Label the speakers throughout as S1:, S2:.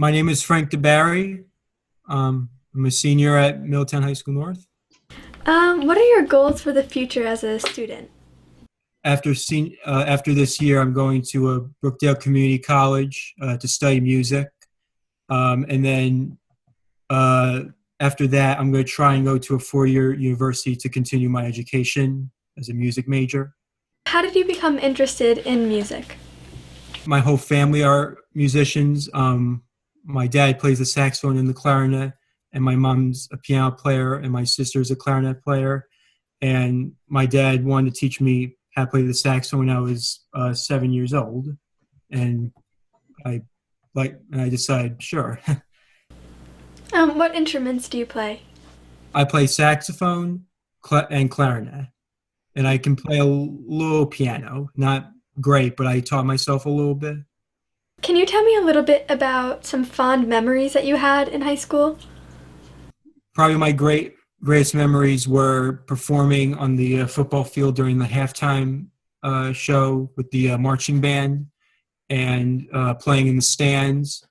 S1: My name is Frank DiBari. I'm a senior at Middletown High School North.
S2: What are your goals for the future as a student?
S1: After this year, I'm going to Brookdale Community College to study music. And then after that, I'm going to try and go to a four-year university to continue my education as a music major.
S2: How did you become interested in music?
S1: My whole family are musicians. My dad plays the saxophone and the clarinet, and my mom's a piano player, and my sister's a clarinet player. And my dad wanted to teach me how to play the saxophone when I was 7 years old, and I decided, sure.
S2: What instruments do you play?
S1: I play saxophone and clarinet, and I can play a little piano. Not great, but I taught myself a little bit.
S2: Can you tell me a little bit about some fond memories that you had in high school?
S1: Probably my greatest memories were performing on the football field during the halftime show with the marching band, and playing in the stands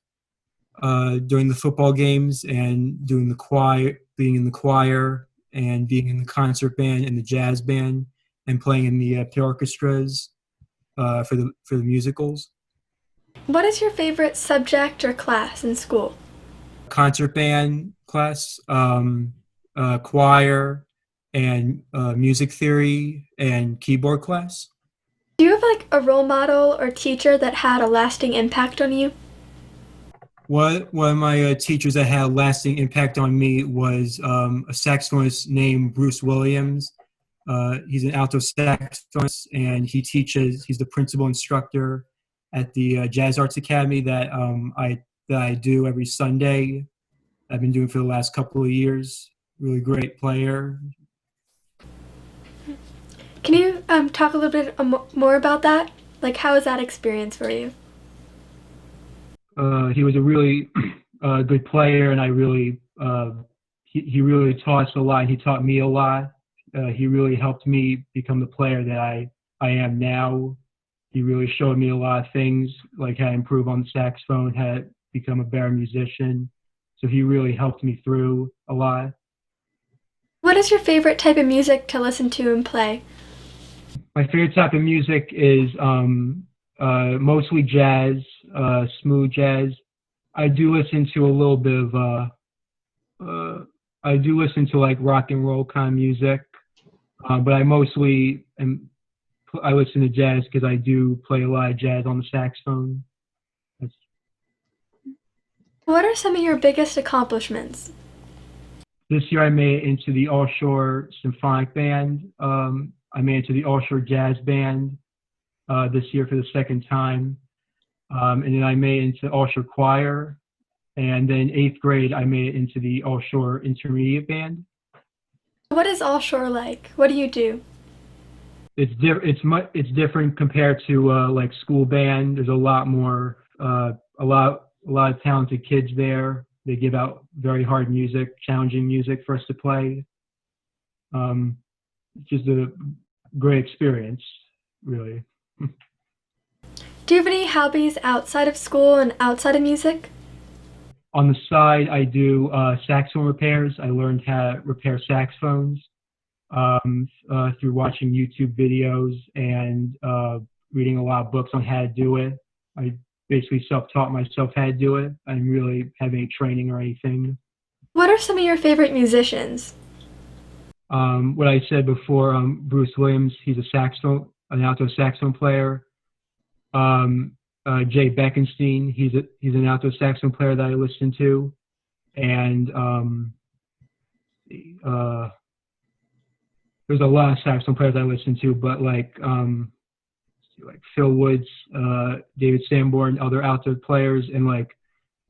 S1: during the football games, and doing the choir, being in the choir, and being in the concert band and the jazz band, and playing in the orchestras for the musicals.
S2: What is your favorite subject or class in school?
S1: Concert band class, choir, and music theory and keyboard class.
S2: Do you have a role model or teacher that had a lasting impact on you?
S1: One of my teachers that had a lasting impact on me was a saxophonist named Bruce Williams. He's an alto saxophonist, and he's the principal instructor at the Jazz Arts Academy that I do every Sunday. I've been doing for the last couple of years. Really great player.
S2: Can you talk a little bit more about that? How was that experience for you?
S1: He was a really good player, and he really taught us a lot. He taught me a lot. He really helped me become the player that I am now. He really showed me a lot of things, like how to improve on the saxophone, how to become a better musician. So he really helped me through a lot.
S2: What is your favorite type of music to listen to and play?
S1: My favorite type of music is mostly jazz, smooth jazz. I do listen to a little bit of, I do listen to rock and roll kind of music, but I listen to jazz because I do play a lot of jazz on the saxophone.
S2: What are some of your biggest accomplishments?
S1: This year I made it into the All-Shore Symphonic Band. I made it to the All-Shore Jazz Band this year for the second time. And then I made it into All-Shore Choir. And then 8th grade, I made it into the All-Shore Intermediate Band.
S2: What is All-Shore like? What do you do?
S1: It's different compared to school band. There's a lot more, a lot of talented kids there. They give out very hard music, challenging music for us to play. It's just a great experience, really.
S2: Do you have any hobbies outside of school and outside of music?
S1: On the side, I do saxophone repairs. I learned how to repair saxophones through watching YouTube videos and reading a lot of books on how to do it. I basically self-taught myself how to do it. I didn't really have any training or anything.
S2: What are some of your favorite musicians?
S1: What I said before, Bruce Williams, he's an alto saxophone player. Jay Beckenstein, he's an alto saxophone player that I listen to. And there's a lot of saxophone players I listen to, but like Phil Woods, David Sanborn, other alto players, and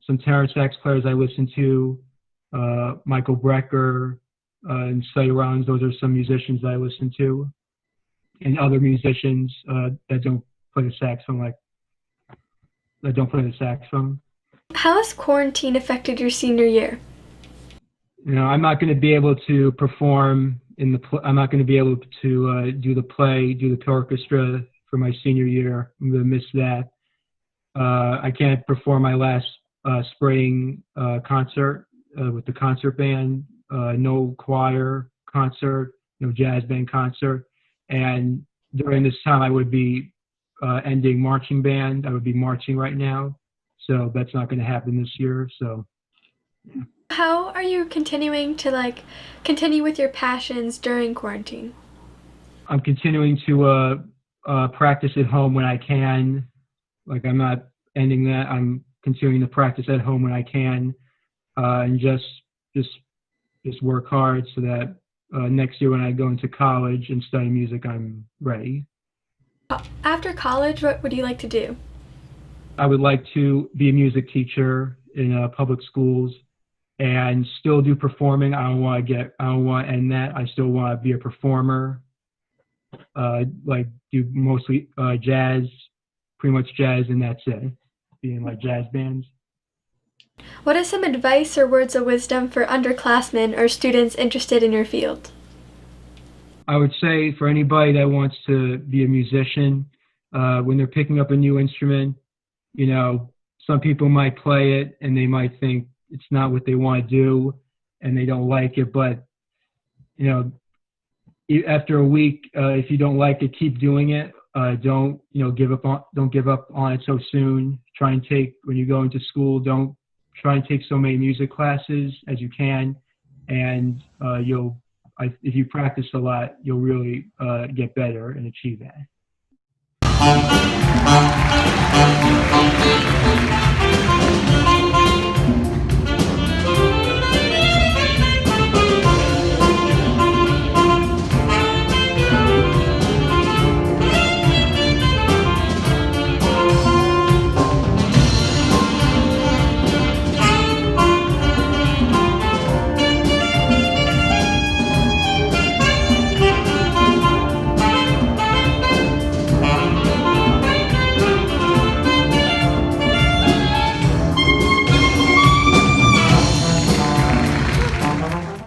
S1: some tenor sax players I listen to, Michael Brecker, and Say Rounds. Those are some musicians that I listen to, and other musicians that don't play the saxophone,
S2: How has quarantine affected your senior year?
S1: I'm not going to be able to perform I'm not going to be able to do the orchestra for my senior year. I'm going to miss that. I can't perform my last spring concert with the concert band, no choir concert, no jazz band concert. And during this time, I would be ending marching band. I would be marching right now. So that's not going to happen this year. So
S2: How are you continuing to continue with your passions during quarantine?
S1: I'm continuing to practice at home when I can. Like I'm not ending that. I'm continuing to practice at home when I can, and just work hard so that next year when I go into college and study music, I'm ready.
S2: After college, what would you like to do?
S1: I would like to be a music teacher in public schools and still do performing. I don't want to end that. I still want to be a performer. Like do mostly jazz, pretty much jazz, and that's it. Be in like jazz bands.
S2: What is some advice or words of wisdom for underclassmen or students interested in your field?
S1: I would say for anybody that wants to be a musician, when they're picking up a new instrument, you know, some people might play it and they might think it's not what they want to do and they don't like it. But, you know, after a week, if you don't like it, keep doing it. Don't give up on it so soon. Try and take, when you go into school, don't try and take so many music classes as you can. And if you practice a lot, you'll really get better and achieve that.